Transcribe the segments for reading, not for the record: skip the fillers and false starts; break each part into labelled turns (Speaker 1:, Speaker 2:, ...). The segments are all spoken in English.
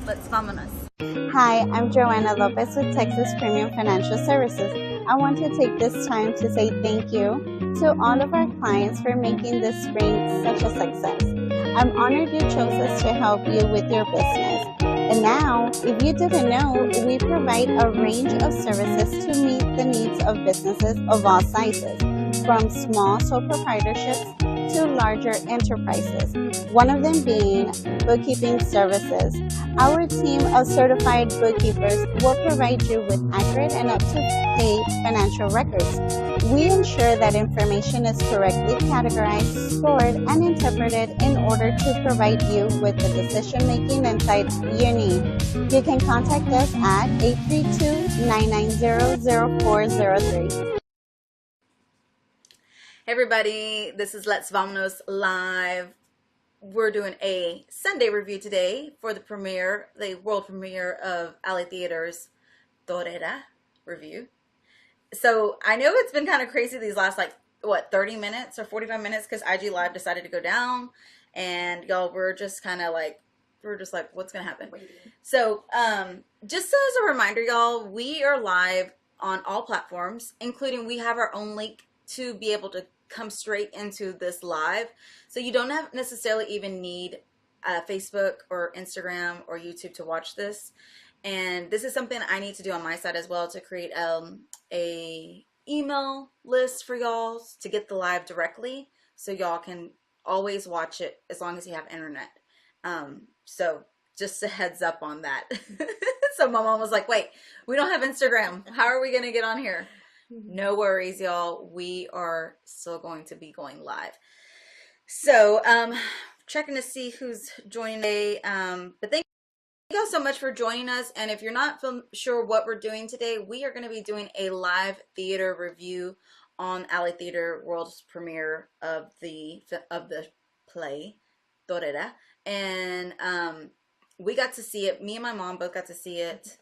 Speaker 1: Let's Vamonos.
Speaker 2: Hi, I'm Joanna Lopez with Texas Premium Financial Services. I want to take this time to say thank you to all of our clients for making this spring such a success. I'm honored you chose us to help you with your business. And now, if you didn't know, we provide a range of services to meet the needs of businesses of all sizes, from small sole proprietorships to larger enterprises, one of them being bookkeeping services. Our team of certified bookkeepers will provide you with accurate and up-to-date financial records. We ensure that information is correctly categorized, stored, and interpreted in order to provide you with the decision-making insights you need. You can contact us at 832-990-0403.
Speaker 1: Hey everybody, this is Let's Vamonos Live. We're doing a Sunday review today for the world premiere of Alley Theater's Torera review. So I know it's been kind of crazy these last 30 minutes or 45 minutes because IG Live decided to go down, and y'all we're just like, what's gonna happen? So just as a reminder, y'all, we are live on all platforms, including we have our own link to be able to come straight into this live. So you don't necessarily even need Facebook or Instagram or YouTube to watch this. And this is something I need to do on my side as well, to create a email list for y'all to get the live directly, so y'all can always watch it as long as you have internet. So just a heads up on that. So my mom was like, wait, we don't have Instagram. How are we going to get on here? No worries, y'all. We are still going to be going live. So, checking to see who's joining today. But thank you all so much for joining us. And if you're not sure what we're doing today, we are going to be doing a live theater review on Alley Theater world's premiere of the play Torera. And we got to see it. Me and my mom both got to see it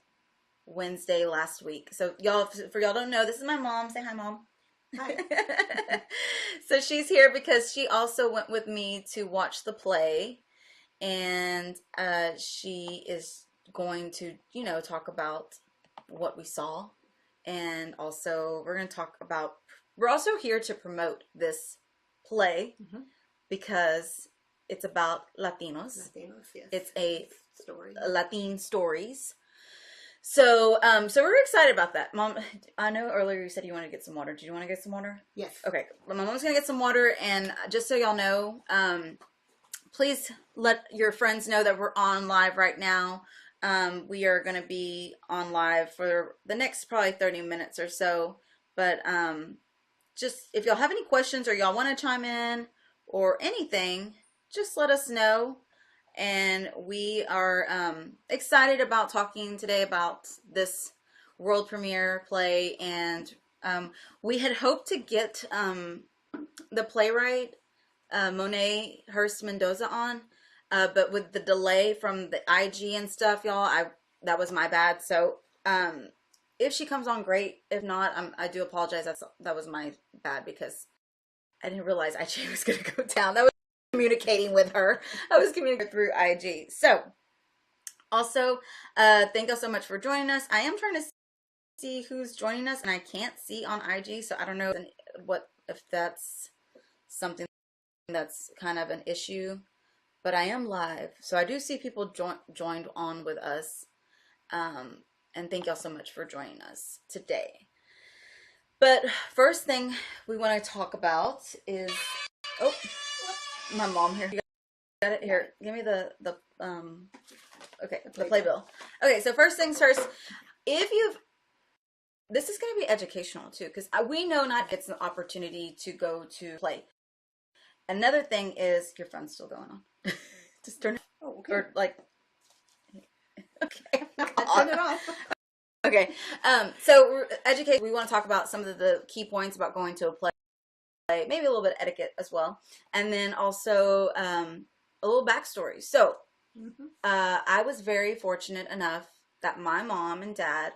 Speaker 1: Wednesday last week. So y'all, for y'all don't know, this is my mom. Say hi, Mom. Hi. So she's here because she also went with me to watch the play, and she is going to, talk about what we saw, and also we're also here to promote this play because it's about Latinos. Yes. It's a Latin stories. So, so we're excited about that. Mom, I know earlier you said you wanted to get some water. Do you want to get some water?
Speaker 3: Yes.
Speaker 1: Okay. Well, my mom's going to get some water, and just so y'all know, please let your friends know that we're on live right now. We are going to be on live for the next probably 30 minutes or so. But just if y'all have any questions or y'all want to chime in or anything, just let us know. And we are excited about talking today about this world premiere play. And we had hoped to get the playwright Monet-Hurst Mendoza on, but with the delay from the IG and stuff, y'all, that was my bad. So if she comes on, great. If not, I do apologize. That was my bad because I didn't realize IG was going to go down. That was communicating with her. I was communicating through IG. So also thank you so much for joining us. I am trying to see who's joining us, and I can't see on IG, so I don't know if that's something that's kind of an issue, but I am live, so I do see people joined on with us, and thank y'all so much for joining us today. But first thing we want to talk about is my mom here. You got it here. Give me the playbill. Okay, so first things first. This is going to be educational too, because we know not gets an opportunity to go to play. Another thing is your phone's still going on. Just turn it.
Speaker 3: Oh, okay.
Speaker 1: Or okay.
Speaker 3: Turn it off.
Speaker 1: Okay. So we're educated. We want to talk about some of the key points about going to a play. Maybe a little bit of etiquette as well, and then also a little backstory. So I was very fortunate enough that my mom and dad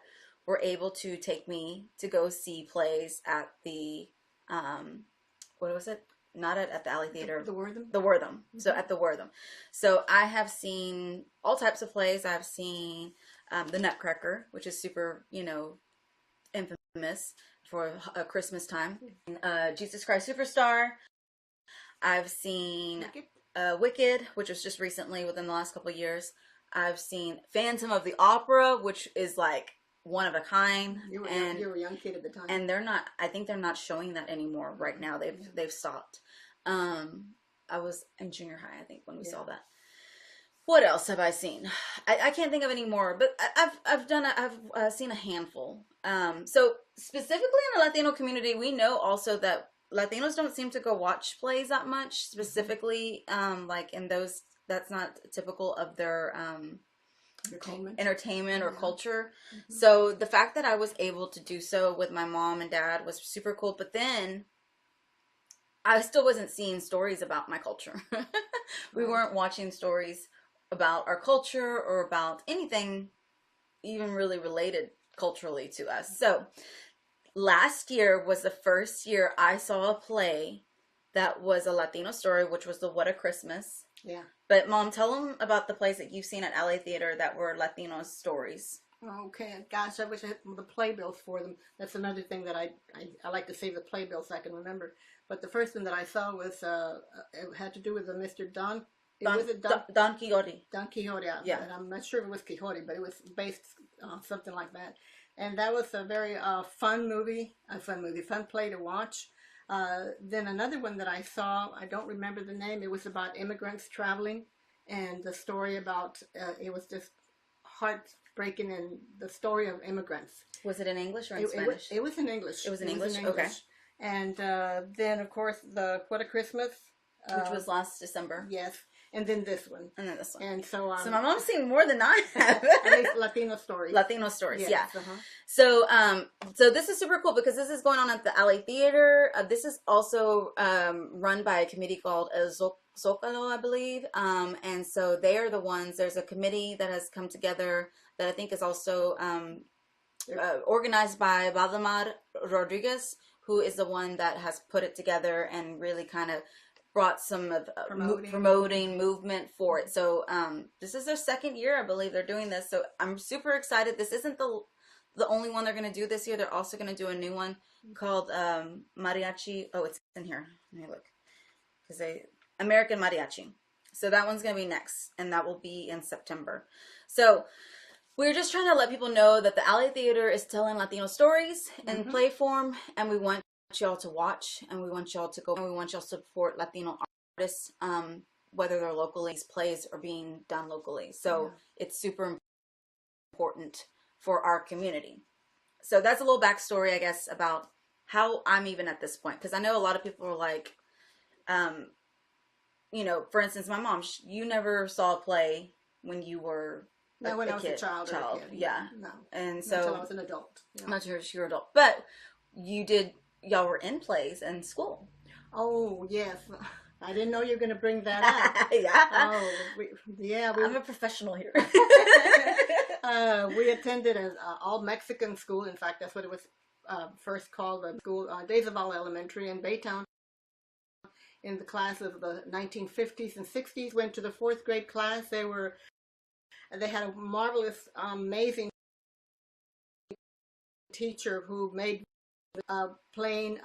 Speaker 1: were able to take me to go see plays at the what was it? not at the Alley Theater.
Speaker 3: The Wortham?
Speaker 1: The Wortham. Mm-hmm. So at the Wortham. So I have seen all types of plays. I've seen The Nutcracker, which is super, infamous for Christmas time. Jesus Christ Superstar. I've seen Wicked, which was just recently within the last couple of years. I've seen Phantom of the Opera, which is like one of a kind.
Speaker 3: You were a young kid at the time.
Speaker 1: And I think they're not showing that anymore right now. They've stopped. I was in junior high, I think, when we saw that. What else have I seen? I can't think of any more, but I've seen a handful. So specifically in the Latino community, we know also that Latinos don't seem to go watch plays that much. Specifically, like in those, that's not typical of their entertainment or culture. Mm-hmm. So the fact that I was able to do so with my mom and dad was super cool. But then I still wasn't seeing stories about my culture. We weren't watching stories about our culture or about anything even really related culturally to us. So last year was the first year I saw a play that was a Latino story, which was the What a Christmas.
Speaker 3: Yeah.
Speaker 1: But Mom, tell them about the plays that you've seen at Alley Theater that were Latino stories.
Speaker 3: Okay, gosh, I wish I had the playbills for them. That's another thing that I like to save the playbills so I can remember. But the first one that I saw was it had to do with Mr. Don
Speaker 1: Quixote.
Speaker 3: Don Quixote.
Speaker 1: Yeah.
Speaker 3: And I'm not sure if it was Quixote, but it was based on something like that. And that was a very fun play to watch. Then another one that I saw, I don't remember the name. It was about immigrants traveling, and the story about it was just heartbreaking, and the story of immigrants.
Speaker 1: Was it in English or in Spanish?
Speaker 3: It was in English.
Speaker 1: It was in English. Okay.
Speaker 3: And then of course the What a Christmas,
Speaker 1: which was last December.
Speaker 3: Yes. And then this one.
Speaker 1: And then this one.
Speaker 3: And so
Speaker 1: my mom's seen more than I have.
Speaker 3: At least Latino stories.
Speaker 1: Latino stories, yes, yeah.
Speaker 3: Uh-huh.
Speaker 1: So this is super cool because this is going on at the Alley Theater. This is also run by a committee called Zocalo, I believe. And so they are the ones, there's a committee that has come together that I think is also organized by Valdemar Rodriguez, who is the one that has put it together and really kind of brought some of promoting movement for it. So this is their second year, I believe they're doing this. So I'm super excited. This isn't the only one they're going to do this year. They're also going to do a new one called Mariachi. Oh, it's in here. Let me look. American Mariachi. So that one's going to be next, and that will be in September. So we're just trying to let people know that the Alley Theater is telling Latino stories in play form, and we want y'all to watch, and we want y'all to go, and we want y'all to support Latino artists, whether they're locally. These plays are being done locally, so it's super important for our community. So that's a little backstory, I guess, about how I'm even at this point, because I know a lot of people are like, for instance, my mom, you never saw a play when you were
Speaker 3: when I was a child.
Speaker 1: Yeah.
Speaker 3: No.
Speaker 1: And so
Speaker 3: until I was an adult.
Speaker 1: I'm not sure if you're an adult, but y'all were in plays in school.
Speaker 3: Oh, yes. I didn't know you were going to bring that up.
Speaker 1: Yeah. I'm a professional here.
Speaker 3: We attended an all-Mexican school. In fact, that's what it was first called, the school, Days of All Elementary in Baytown. In the class of the 1950s and 60s, went to the 4th grade class. They had a marvelous, amazing teacher who made playing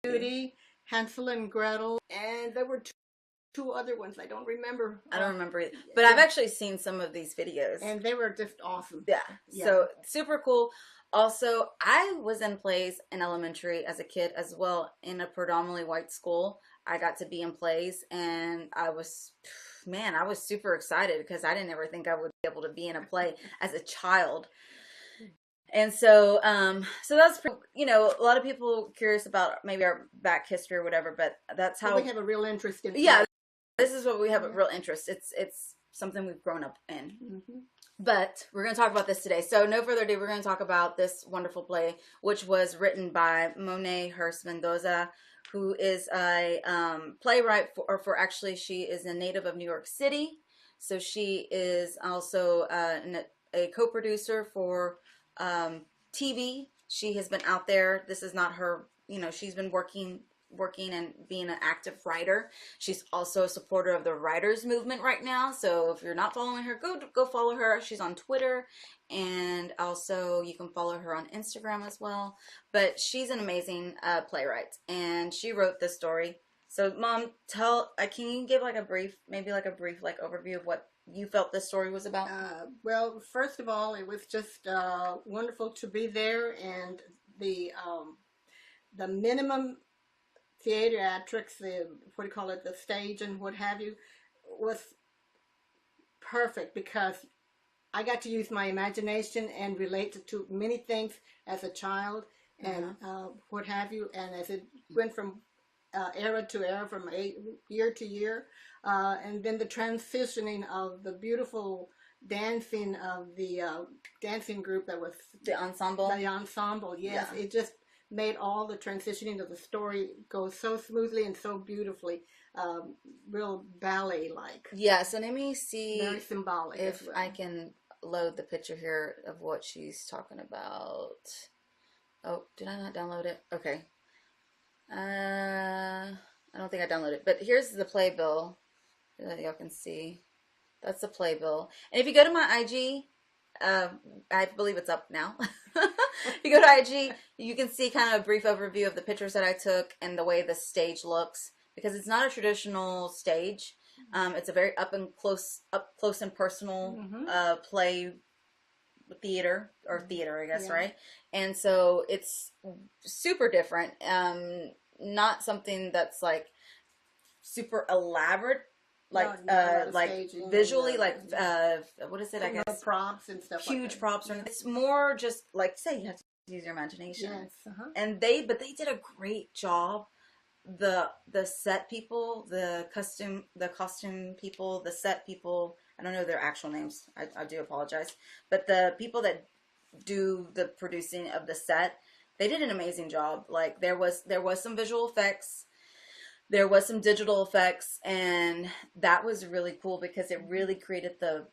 Speaker 3: Beauty, Hansel and Gretel, and there were two other ones. I don't remember.
Speaker 1: I don't remember either. But I've actually seen some of these videos.
Speaker 3: And they were just awesome.
Speaker 1: Yeah. So super cool. Also, I was in plays in elementary as a kid as well in a predominantly white school. I got to be in plays, and I was super excited because I didn't ever think I would be able to be in a play as a child. And so, so that's, a lot of people curious about maybe our back history or whatever, but that's how
Speaker 3: we have a real interest in.
Speaker 1: Yeah, this is what we have a real interest. It's something we've grown up in. Mm-hmm. But we're going to talk about this today. So no further ado, we're going to talk about this wonderful play, which was written by Monet-Hurst Mendoza, who is a playwright actually, she is a native of New York City. So she is also a co-producer for TV. She has been out there. This is not her, she's been working working and being an active writer. She's also a supporter of the writers movement right now. So if you're not following her, go follow her. She's on Twitter, and also you can follow her on Instagram as well. But she's an amazing playwright, and she wrote this story. So Mom, can you give like a brief overview of what you felt this story was about?
Speaker 3: Well, first of all, it was just wonderful to be there, and the minimum theatrics, the stage and what have you, was perfect because I got to use my imagination and relate to many things as a child and what have you, and as it went from era to era, from year to year, and then the transitioning of the beautiful dancing of the dancing group that was
Speaker 1: the ensemble.
Speaker 3: Yes, it just made all the transitioning of the story go so smoothly and so beautifully, real ballet-like.
Speaker 1: Yeah, so let me see,
Speaker 3: very symbolic
Speaker 1: if
Speaker 3: as well.
Speaker 1: I can load the picture here of what she's talking about. Oh, did I not download it? Okay. I don't think I downloaded it, but here's the playbill that y'all can see. That's the playbill. And if you go to my IG, I believe it's up now. If you go to IG, you can see kind of a brief overview of the pictures that I took and the way the stage looks, because it's not a traditional stage. It's a very up close and personal play theater, I guess, right? And so it's super different. Not something that's like super elaborate, like visually, what is it? I guess
Speaker 3: props and stuff.
Speaker 1: Huge
Speaker 3: like
Speaker 1: props. Yeah. It's more just like, say, you have to use your imagination.
Speaker 3: Yes.
Speaker 1: And they did a great job. The set people, the costume people, the set people. I don't know their actual names. I do apologize, but the people that do the producing of the set, they did an amazing job. Like there was some visual effects. There was some digital effects, and that was really cool because it really created the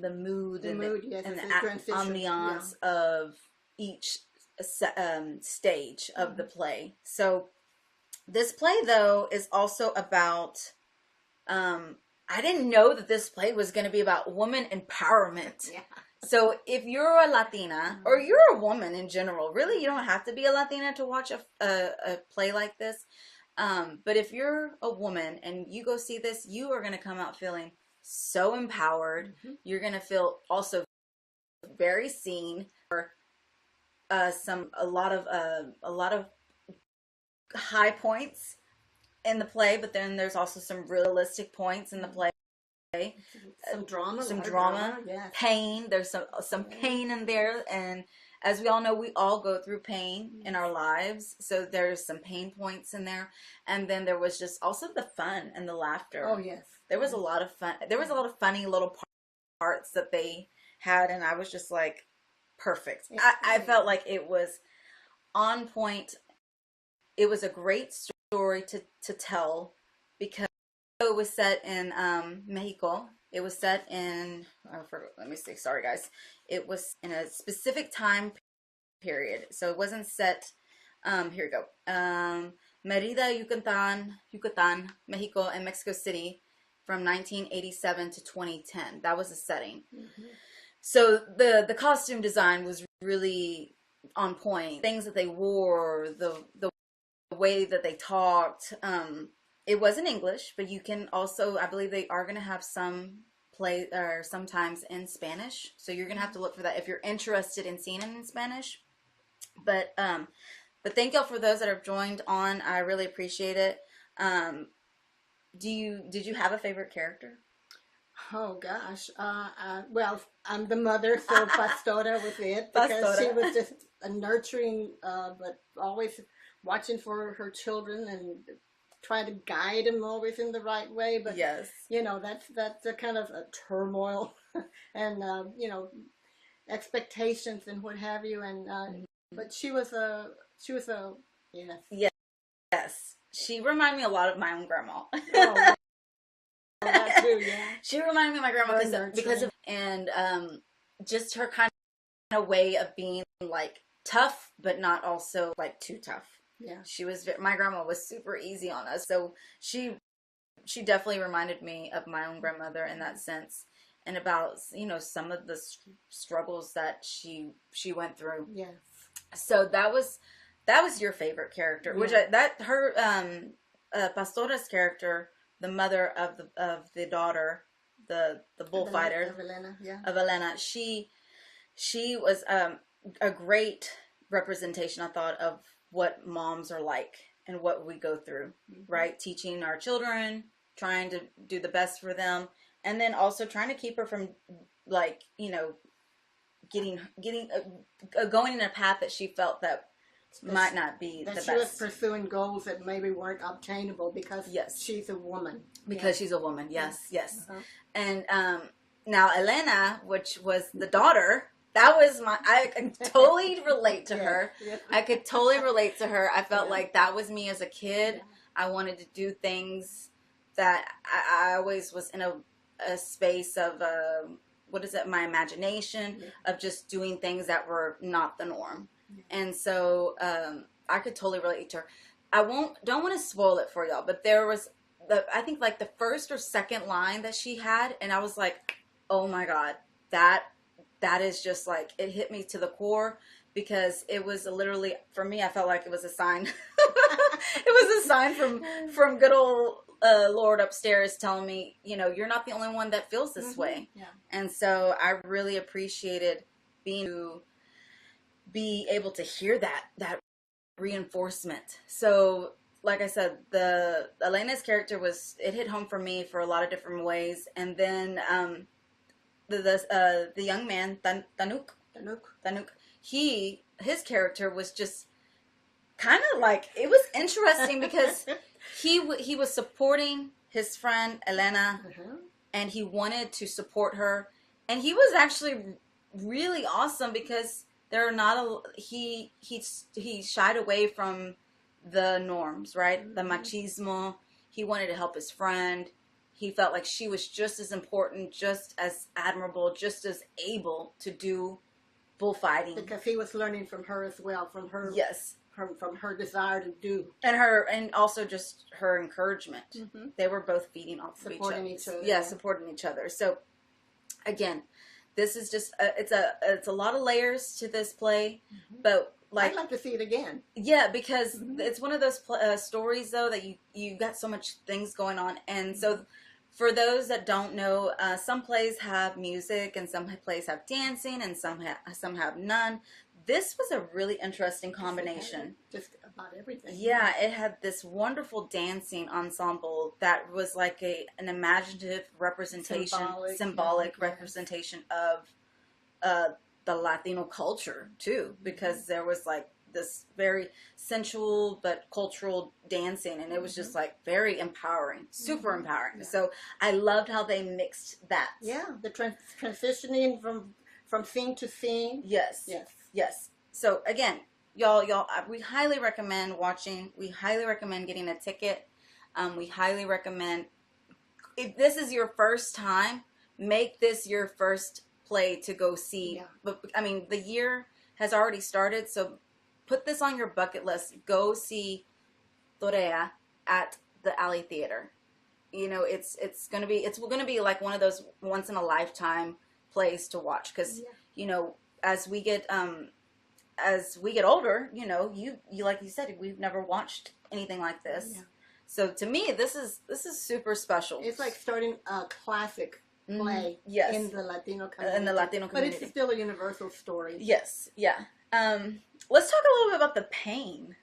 Speaker 1: mood and the ambiance of each stage of the play. So this play, though, is also about, I didn't know that this play was going to be about woman empowerment. Yeah. So if you're a Latina, or you're a woman in general, really you don't have to be a Latina to watch a play like this. But if you're a woman and you go see this, you are going to come out feeling so empowered. You're going to feel also very seen. A lot of high points in the play, but then there's also some realistic points in the play.
Speaker 3: Some drama,
Speaker 1: yes. Pain. There's some pain in there, and as we all know, we all go through pain in our lives, so there's some pain points in there. And then there was just also the fun and the laughter.
Speaker 3: Oh yes,
Speaker 1: there was a lot of fun. There was a lot of funny little parts that they had, and I was just like, perfect. I felt like it was on point. It was a great story to tell because it was set in Mexico. It was set in, let me see, sorry guys. It was in a specific time period. So it wasn't set, here we go. Merida, Yucatan, Mexico, and Mexico City from 1987 to 2010. That was the setting. So the costume design was really on point. Things that they wore, the way that they talked, it was in English, but you can also, I believe they are going to have some play or sometimes in Spanish. So you're going to have to look for that if you're interested in seeing it in Spanish. But thank y'all for those that have joined on. I really appreciate it. Did you have a favorite character?
Speaker 3: Oh gosh. Well, I'm the mother, so Pastora was it, because she was just a nurturing, but always watching for her children and try to guide them always in the right way. But
Speaker 1: yes,
Speaker 3: you know, that's a kind of a turmoil and you know, expectations and what have you. And but she was a
Speaker 1: yes. She reminded me a lot of my own grandma.
Speaker 3: Oh, that too, yeah.
Speaker 1: She reminded me of my grandma because of just her kind of way of being like tough, but not also like too tough.
Speaker 3: Yeah.
Speaker 1: My grandma was super easy on us. So she definitely reminded me of my own grandmother in that sense, and about, you know, some of the struggles that she went through.
Speaker 3: Yes.
Speaker 1: So that was your favorite character, which her Pastora's character, the mother of the daughter, the bullfighter of Elena, she was a great representation, I thought, of what moms are like and what we go through, right? Teaching our children, trying to do the best for them, and then also trying to keep her from, like, you know, getting going in a path that she felt that might not be the best.
Speaker 3: That she was pursuing goals that maybe weren't obtainable because she's a woman.
Speaker 1: Because she's a woman, yes. And now Elena, which was the daughter, that was I could totally relate to her. I could totally relate to her. I felt like that was me as a kid. I wanted to do things that I always was in a space of my imagination, of just doing things that were not the norm. And so I could totally relate to her. Don't want to spoil it for y'all, but there was I think like the first or second line that she had, and I was like, oh my God, that is just like, it hit me to the core, because it was literally, for me, I felt like it was a sign. It was a sign from good old Lord upstairs telling me, you know, you're not the only one that feels this way.
Speaker 3: Yeah.
Speaker 1: And so I really appreciated be able to hear that reinforcement. So, like I said, the Elena's character it hit home for me for a lot of different ways. And then the young man, Tanuk, his character was just kind of like, it was interesting because he was supporting his friend Elena, and he wanted to support her, and he was actually really awesome, because there are not he shied away from the norms, right? The machismo. He wanted to help his friend. He felt like she was just as important, just as admirable, just as able to do bullfighting.
Speaker 3: Because he was learning from her as well, from her from her desire to do.
Speaker 1: And also just her encouragement. They were both feeding off of each other. Yeah, supporting each other. So again, this is just it's a lot of layers to this play, but like,
Speaker 3: I'd like to see it again.
Speaker 1: Yeah, because it's one of those stories, though, that you got so much things going on. And so for those that don't know, some plays have music and some plays have dancing and some have none. This was a really interesting combination.
Speaker 3: Just about everything.
Speaker 1: Yeah, it had this wonderful dancing ensemble that was like an imaginative representation, symbolic representation of the Latino culture too, because there was like this very sensual but cultural dancing, and it was just like very empowering, super empowering. Yeah. So I loved how they mixed that.
Speaker 3: Yeah, the transitioning from scene to scene.
Speaker 1: Yes. So again, y'all, we highly recommend watching. We highly recommend getting a ticket. We highly recommend, if this is your first time, make this your first play to go see. Yeah. But I mean, the year has already started, so put this on your bucket list. Go see Torera at the Alley Theater. You know, it's gonna be like one of those once in a lifetime plays to watch, because you know, as we get older, you know, you like you said, we've never watched anything like this. Yeah. So to me, this is super special.
Speaker 3: It's like starting a classic play in the Latino community. But it's still a universal story.
Speaker 1: Yes, yeah. Let's talk a little bit about the pain.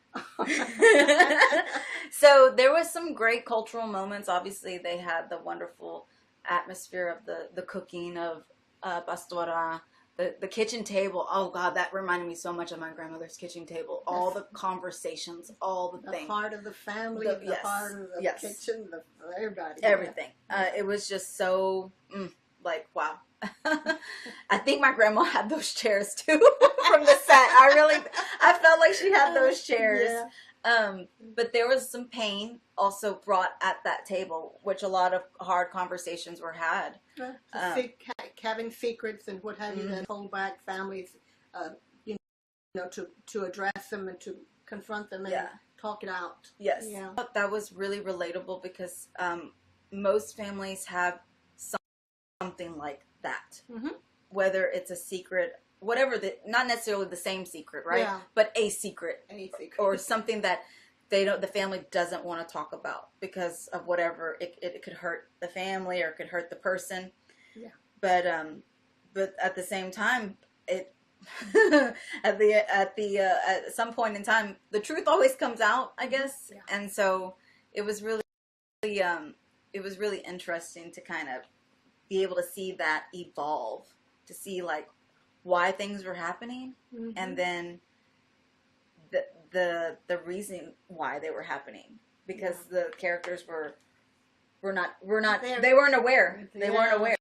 Speaker 1: So there was some great cultural moments. Obviously, they had the wonderful atmosphere of the cooking of pastora, the kitchen table. Oh God, that reminded me so much of my grandmother's kitchen table. All the conversations, all the things.
Speaker 3: The heart of the family, the heart of the kitchen, everybody.
Speaker 1: Everything. It was just so, like, wow. I think my grandma had those chairs too from the set. I felt like she had those chairs. Yeah. But there was some pain also brought at that table, which a lot of hard conversations were had.
Speaker 3: Having secrets and what have you that hold back families, you know, to address them and to confront them talk it out.
Speaker 1: Yes.
Speaker 3: Yeah.
Speaker 1: That was really relatable because most families have something like that.
Speaker 3: Mm-hmm.
Speaker 1: Whether it's a secret, whatever, not necessarily the same secret, right?
Speaker 3: Yeah.
Speaker 1: But a secret.
Speaker 3: Any secret.
Speaker 1: Or something that the family doesn't want to talk about because of whatever. It could hurt the family or it could hurt the person.
Speaker 3: Yeah.
Speaker 1: But at the same time, it at some point in time, the truth always comes out, I guess.
Speaker 3: Yeah.
Speaker 1: And so it was really interesting to kind of be able to see that evolve, to see like why things were happening,
Speaker 3: Mm-hmm.
Speaker 1: and then the reason why they were happening, because the characters were not they weren't aware. They weren't aware.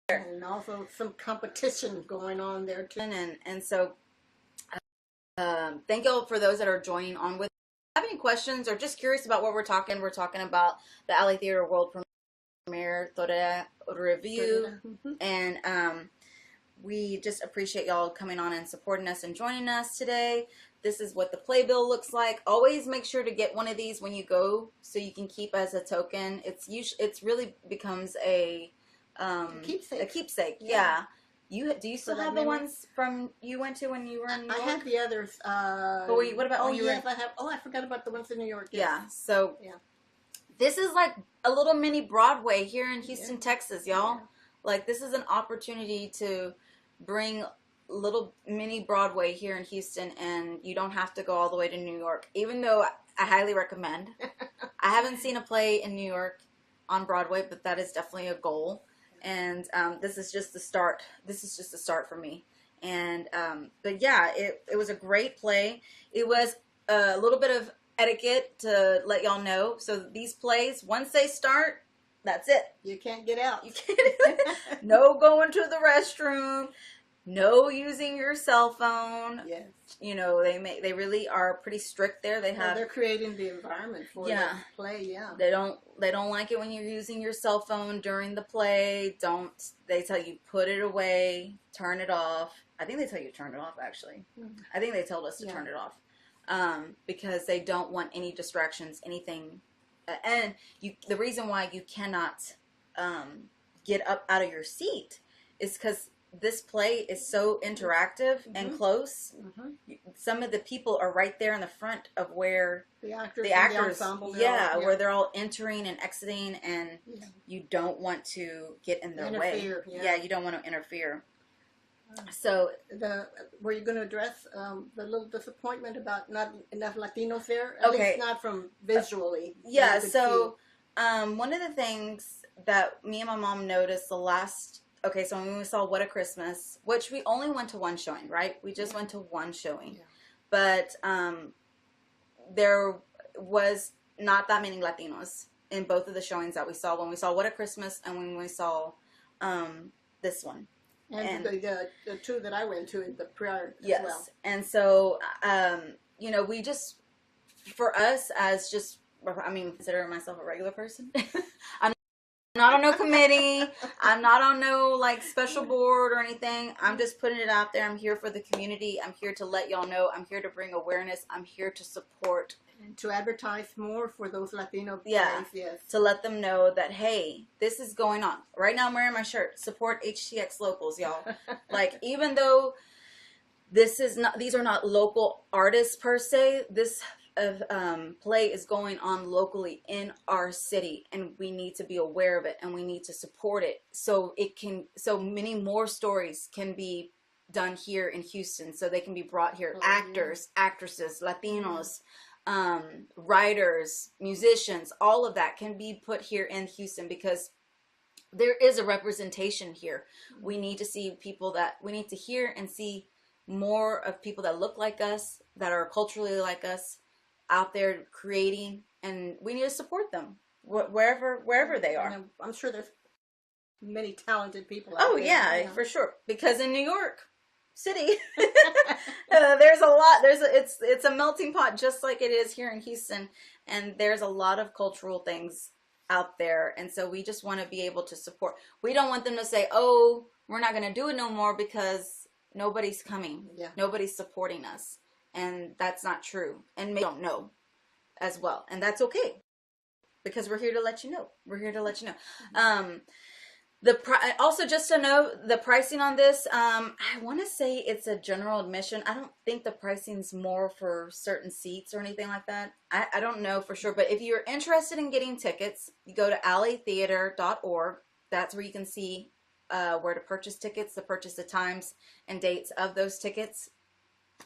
Speaker 3: And also some competition going on there too.
Speaker 1: And so thank y'all for those that are joining on with. If you have any questions or just curious about what we're talking about the Alley Theater World Premiere Torera review.
Speaker 3: Mm-hmm.
Speaker 1: And we just appreciate y'all coming on and supporting us and joining us today. This is what the playbill looks like. Always make sure to get one of these when you go, so you can keep as a token. It's really becomes a keepsake. Yeah. Do you still have the ones from you went to when you were in New York?
Speaker 3: I had the others.
Speaker 1: But what about when you were?
Speaker 3: I have. Oh, I forgot about the ones in New York. Yes.
Speaker 1: Yeah. So
Speaker 3: yeah.
Speaker 1: This is like a little mini Broadway here in Houston,
Speaker 3: Yeah.
Speaker 1: Texas, y'all.
Speaker 3: Yeah.
Speaker 1: Like, this is an opportunity to bring little mini Broadway here in Houston, and you don't have to go all the way to New York, even though I highly recommend. I haven't seen a play in New York on Broadway, but that is definitely a goal. And this is just the start. This is just the start for me. And but yeah, it was a great play. It was a little bit of etiquette to let y'all know. So these plays, once they start, that's it.
Speaker 3: You can't get out.
Speaker 1: You can't. No going to the restroom. No using your cell phone.
Speaker 3: Yes.
Speaker 1: You know, they really are pretty strict there.
Speaker 3: They're creating the environment for the play. Yeah.
Speaker 1: They don't like it when you're using your cell phone during the play. They tell you put it away, turn it off. I think they tell you to turn it off, actually.
Speaker 3: Mm-hmm.
Speaker 1: I think they told us to turn it off. Because they don't want any distractions, anything. And the reason why you cannot get up out of your seat is because this play is so interactive
Speaker 3: Mm-hmm.
Speaker 1: and close.
Speaker 3: Mm-hmm.
Speaker 1: Some of the people are right there in the front of where
Speaker 3: the actors,
Speaker 1: the
Speaker 3: ensemble,
Speaker 1: where they're all entering and exiting, and you don't want to get in their way.
Speaker 3: Yeah,
Speaker 1: you don't want to interfere. So,
Speaker 3: were you going to address the little disappointment about not enough Latinos there? At least not from visually.
Speaker 1: Yeah, so one of the things that me and my mom noticed so when we saw What a Christmas, which we only went to one showing, right? We just went to one showing. Yeah. But there was not that many Latinos in both of the showings that we saw. When we saw What a Christmas and when we saw this one.
Speaker 3: And the two that I went to in the prior as well.
Speaker 1: And so, we just, for us as just, consider myself a regular person. I'm not on no committee. I'm not on no, special board or anything. I'm just putting it out there. I'm here for the community. I'm here to let y'all know. I'm here to bring awareness. I'm here to support.
Speaker 3: To advertise more for those Latino plays, yes.
Speaker 1: To let them know that, hey, this is going on. Right now I'm wearing my shirt. Support HTX locals, y'all. Even though these are not local artists per se, this play is going on locally in our city, and we need to be aware of it, and we need to support it so many more stories can be done here in Houston, so they can be brought here. Actors, actresses, Latinos, writers, musicians, all of that can be put here in Houston, because there is a representation here. We need to see we need to hear and see more of people that look like us, that are culturally like us, out there creating, and we need to support them wherever they are.
Speaker 3: And I'm sure there's many talented people out there.
Speaker 1: Yeah, for sure. Because in New York City, there's a lot. It's a melting pot, just like it is here in Houston, and there's a lot of cultural things out there, and so we just want to be able to support. We don't want them to say, "Oh, we're not going to do it no more because nobody's coming, nobody's supporting us," and that's not true. And they don't know. as well. And that's okay, because we're here to let you know. We're here to let you know. Also, just to know the pricing on this, I want to say it's a general admission. I don't think the pricing's more for certain seats or anything like that. I don't know for sure, but if you're interested in getting tickets, you go to alleytheater.org. That's where you can see where to purchase tickets, to purchase the times and dates of those tickets.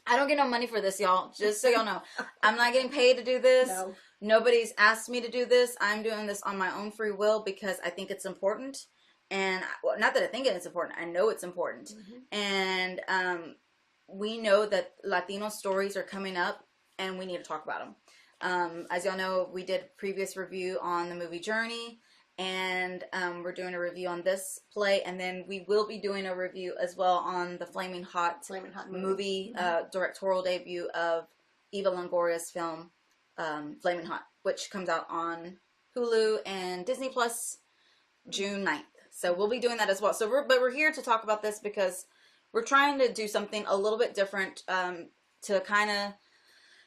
Speaker 1: I don't get no money for this, y'all. Just so y'all know, I'm not getting paid to do this.
Speaker 3: No.
Speaker 1: Nobody's asked me to do this. I'm doing this on my own free will because I think it's important. And well, not that I think it's important, I know it's important. And we know that Latino stories are coming up, and we need to talk about them. As y'all know, we did a previous review on the movie Journey, and we're doing a review on this play, and then we will be doing a review as well on the Flaming Hot movie, directorial debut of Eva Longoria's film, Flaming Hot, which comes out on Hulu and Disney Plus June 9th. So we'll be doing that as well. So we're here to talk about this because we're trying to do something a little bit different to kind of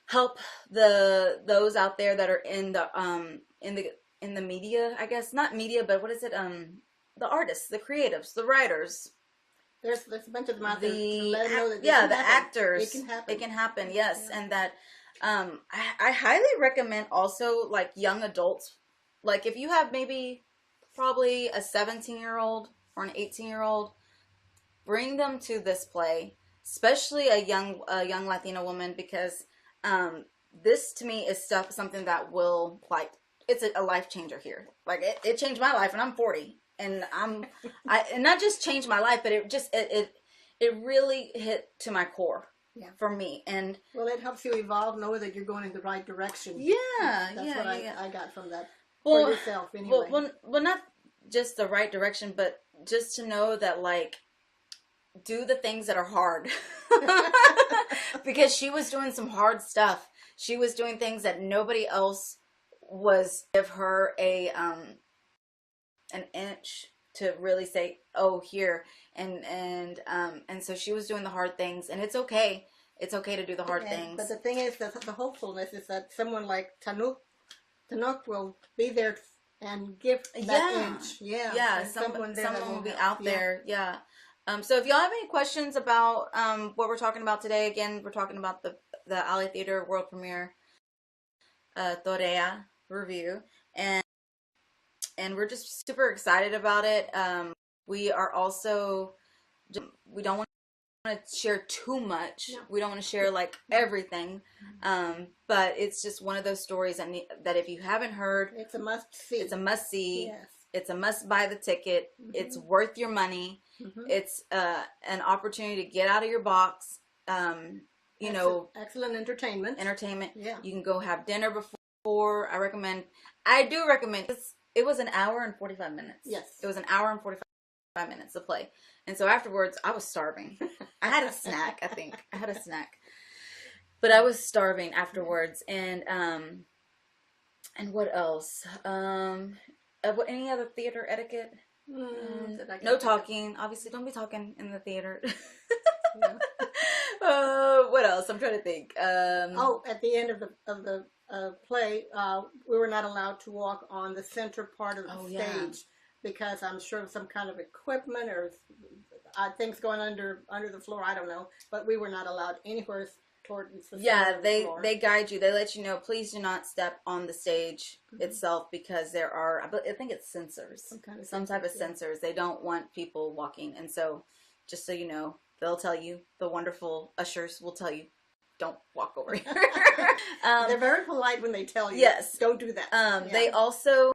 Speaker 1: help those out there that are in the media, I guess. Not media, but what is it? The artists, the creatives, the writers.
Speaker 3: There's a bunch of them out there to let them know that the
Speaker 1: actors.
Speaker 3: It can happen.
Speaker 1: It can happen, yes. Yeah. And that I highly recommend also, like, young adults. Like, if you have maybe probably a 17-year-old or an 18-year-old, bring them to this play, especially a young Latina woman, because this to me is something that will, like, it's a life changer here. Like, it changed my life, and I'm 40, and and not just changed my life, but it really hit to my core. Yeah. For me. And
Speaker 3: well, it helps you evolve, know that you're going in the right direction.
Speaker 1: Yeah,
Speaker 3: that's what I got from that.
Speaker 1: Well,
Speaker 3: for yourself, anyway.
Speaker 1: Well, not just the right direction, but just to know that, like, do the things that are hard. Because she was doing some hard stuff. She was doing things that nobody else was. Give her an inch to really say, oh, here, and so she was doing the hard things, and it's okay. It's okay to do the hard things.
Speaker 3: But the thing is, that the hopefulness is that someone like Tanuk will be there and give that inch.
Speaker 1: Yeah. Someone will be out there. Yeah. So if y'all have any questions about what we're talking about today, again, we're talking about the Alley Theater world premiere Torera review, and we're just super excited about it. We are also, we don't want to share too much. No. We don't want to share, like, everything. But it's just one of those stories that if you haven't heard,
Speaker 3: it's a must see.
Speaker 1: It's a must see.
Speaker 3: Yes.
Speaker 1: It's a must buy the ticket. It's worth your money. It's an opportunity to get out of your box. You know,
Speaker 3: excellent entertainment.
Speaker 1: Yeah. You can go have dinner before. I do recommend. It was an hour and 45 minutes.
Speaker 3: Yes.
Speaker 1: It was an hour and 45 minutes to play. And so afterwards, I was starving. I had a snack, I think. I had a snack. But I was starving afterwards. And what else? Any other theater etiquette? No talking. Obviously, don't be talking in the theater. What else? I'm trying to think.
Speaker 3: At the end of the play, we were not allowed to walk on the center part of the stage because I'm sure of some kind of equipment or things going under the floor. I don't know, but we were not allowed anywhere towards the center of the floor. They
Speaker 1: guide you. They let you know, please do not step on the stage itself, because there are, I think it's sensors, some type of sensors. They don't want people walking, and so just so you know, they'll tell you, the wonderful ushers will tell you, don't walk over here.
Speaker 3: They're very polite when they tell you.
Speaker 1: Yes.
Speaker 3: Don't do that.
Speaker 1: They also,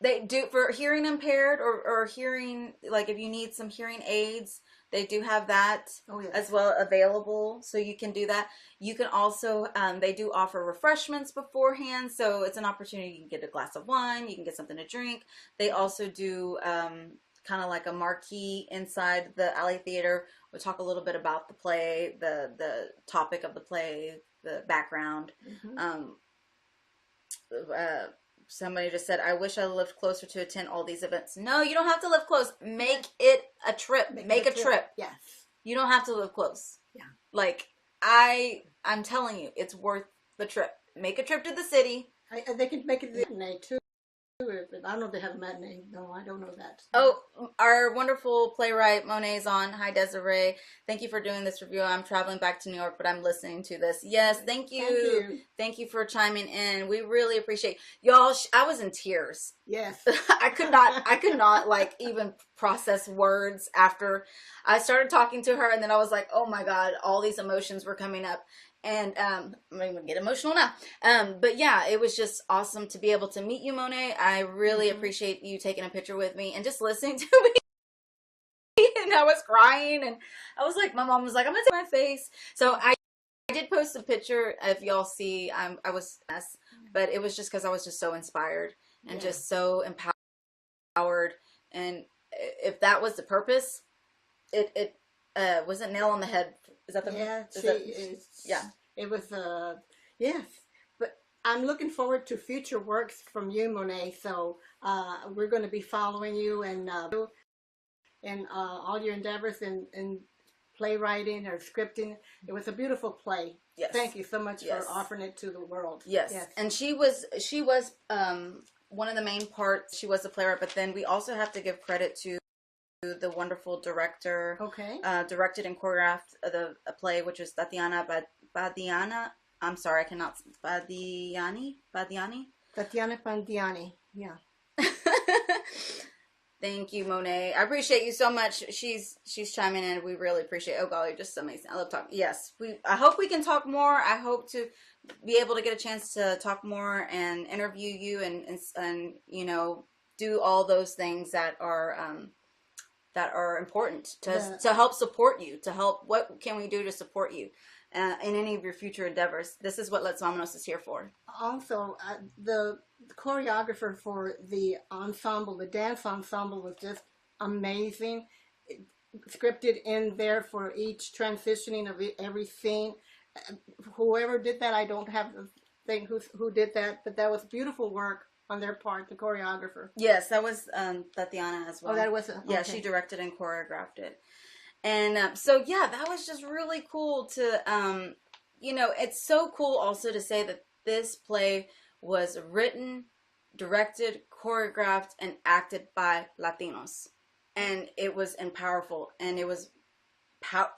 Speaker 1: they do, for hearing impaired or hearing, like, if you need some hearing aids, they do have that as well available. So you can do that. You can also, they do offer refreshments beforehand. So it's an opportunity. You can get a glass of wine. You can get something to drink. They also do, kind of like a marquee inside the Alley Theater. We'll talk a little bit about the play, the topic of the play, the background. Somebody just said, I wish I lived closer to attend all these events. No, you don't have to live close. Make it a trip. Make a trip.
Speaker 3: Yes.
Speaker 1: You don't have to live close.
Speaker 3: Yeah.
Speaker 1: Like, I'm telling you, it's worth the trip. Make a trip to the city.
Speaker 3: They can make it the matinee too. I don't know if they have a matinee. No, I don't know that.
Speaker 1: Oh, our wonderful playwright Monet's on. Hi, Desiree. Thank you for doing this review. I'm traveling back to New York, but I'm listening to this. Yes, thank you.
Speaker 3: Thank you.
Speaker 1: Thank you for chiming in. We really appreciate y'all. I was in tears.
Speaker 3: Yes.
Speaker 1: I could not like even process words after I started talking to her, and then I was like, oh my God, all these emotions were coming up. And I'm going to get emotional now. But yeah, it was just awesome to be able to meet you, Monet. I really appreciate you taking a picture with me and just listening to me. And I was crying, and I was like, my mom was like, I'm going to take my face. So I did post a picture. If y'all see, I was a mess, but it was just because I was just so inspired and just so empowered. And if that was the purpose, it wasn't nail on the head. Is that the
Speaker 3: yeah. It was yes. But I'm looking forward to future works from you, Monet. So we're going to be following you and all your endeavors in playwriting or scripting. It was a beautiful play.
Speaker 1: Yes.
Speaker 3: Thank you so much for offering it to the world.
Speaker 1: Yes. And she was one of the main parts. She was the playwright, but then we also have to give credit to the wonderful director.
Speaker 3: Okay.
Speaker 1: Directed and choreographed a play, which was Tatiana Badiana. I'm sorry, I cannot. Badiani.
Speaker 3: Tatiana Pandiani. Yeah.
Speaker 1: Thank you, Monet. I appreciate you so much. She's chiming in. We really appreciate. Oh golly, just amazing. I love talking. Yes, I hope we can talk more. I hope to be able to get a chance to talk more and interview you and you know, do all those things that are important to help support you. To help. What can we do to support you in any of your future endeavors? This is what Let's Vamonos is here for.
Speaker 3: Also, the choreographer for the ensemble, the dance ensemble, was just amazing. Scripted in there for each transitioning of every scene. Whoever did that, I don't have the thing who did that, but that was beautiful work on their part, the choreographer.
Speaker 1: Yes, that was Tatiana as well.
Speaker 3: Oh, that was
Speaker 1: yeah, she directed and choreographed it. And so yeah, that was just really cool to you know, it's so cool also to say that this play was written, directed, choreographed, and acted by Latinos. And it was powerful, and it was powerful,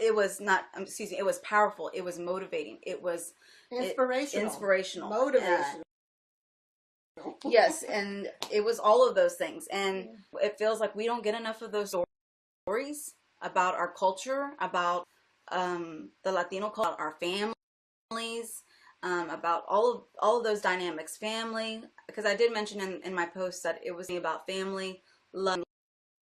Speaker 1: it was motivating, it was inspirational,
Speaker 3: motivational.
Speaker 1: Yes, and it was all of those things, and it feels like we don't get enough of those stories about our culture, about the Latino culture, about our families, about all of those dynamics, family. Because I did mention in my post that it was about family, love,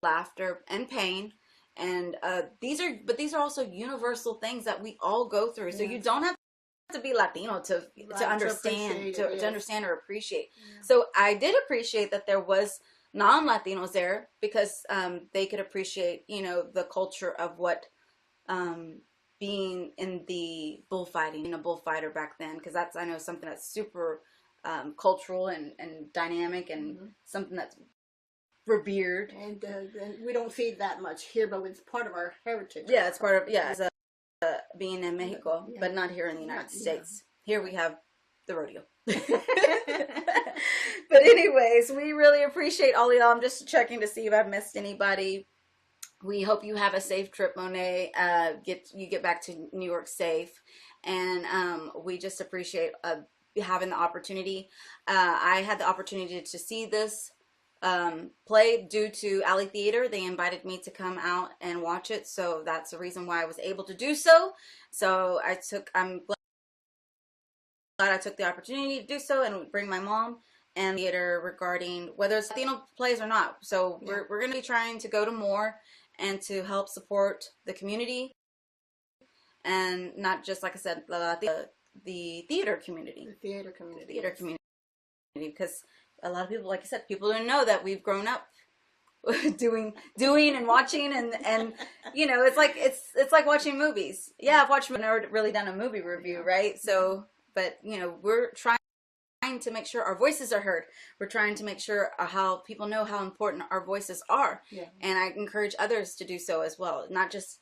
Speaker 1: laughter, and pain, and these are also universal things that we all go through. So you don't have to be Latino to understand to understand or appreciate. So I did appreciate that there was non-Latinos there, because they could appreciate, you know, the culture of what being in the bullfighting, being a bullfighter back then, because that's, I know, something that's super cultural and dynamic, and something that's revered,
Speaker 3: and we don't see that much here, but it's part of our heritage.
Speaker 1: Yeah, it's part of it's being in Mexico, but not here in the United States. Here we have the rodeo. But anyways, we really appreciate all of y'all. I'm just checking to see if I've missed anybody. We hope you have a safe trip, Monet. Get back to New York safe, and we just appreciate having the opportunity. I had the opportunity to see this play due to Alley Theater. They invited me to come out and watch it, so that's the reason why I was able to do so. So I'm glad I took the opportunity to do so and bring my mom and theater regarding whether it's Latino plays or not. So we're going to be trying to go to more and to help support the community, and not just, like I said, the theater community.
Speaker 3: The theater community.
Speaker 1: The theater community, because a lot of people, like I said, people don't know that we've grown up doing and watching, and you know, it's like watching movies. Yeah, I've never really done a movie review, right? So, but you know, we're trying to make sure our voices are heard. We're trying to make sure how people know how important our voices are.
Speaker 3: Yeah.
Speaker 1: And I encourage others to do so as well. Not just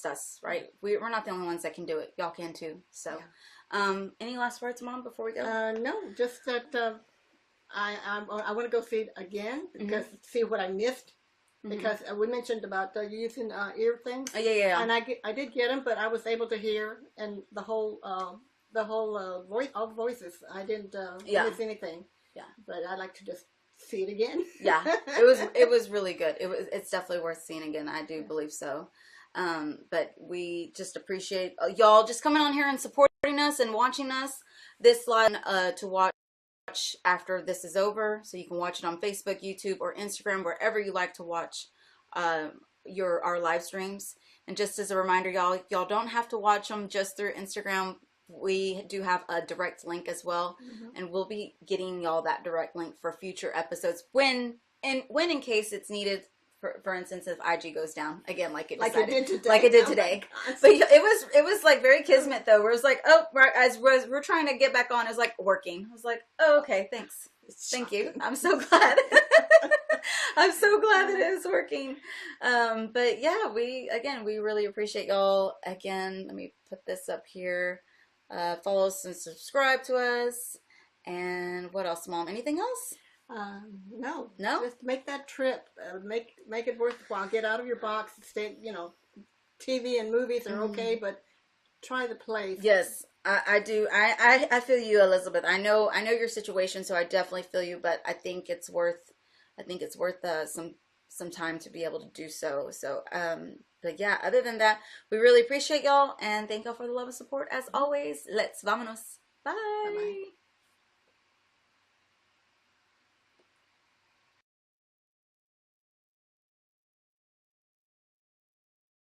Speaker 1: us, right? We're not the only ones that can do it. Y'all can too. So, any last words, Mom, before we go?
Speaker 3: No, just that I want to go see it again because see what I missed. Because we mentioned about using ear things.
Speaker 1: Oh, yeah.
Speaker 3: And I did get them, but I was able to hear and the whole voice, all voices. I didn't miss anything.
Speaker 1: Yeah.
Speaker 3: But I'd like to just see it again.
Speaker 1: Yeah. It was really good. It's definitely worth seeing again. I do believe so. But we just appreciate y'all just coming on here and supporting us and watching us. This live to watch after this is over, so you can watch it on Facebook, YouTube, or Instagram, wherever you like to watch our live streams. And just as a reminder, y'all don't have to watch them just through Instagram. We do have a direct link as well, and we'll be getting y'all that direct link for future episodes when in case it's needed. For instance, if IG goes down again, like it did today. But it was like very kismet though. Where it was like, oh, right, as we're trying to get back on, it's like working. I was like, oh, okay, thanks, thank you. I'm so glad. I'm so glad that it is working. But yeah, we really appreciate y'all. Again, let me put this up here. Follow us and subscribe to us. And what else, Mom? Anything else?
Speaker 3: No.
Speaker 1: Just
Speaker 3: make that trip. Make it worthwhile. Get out of your box. Stay. TV and movies are okay, but try the place.
Speaker 1: Yes, I do. I feel you, Elizabeth. I know your situation, so I definitely feel you. But I think it's worth some time to be able to do so. So, but yeah. Other than that, we really appreciate y'all and thank y'all for the love and support as always. Let's vamonos. Bye.
Speaker 3: Bye-bye.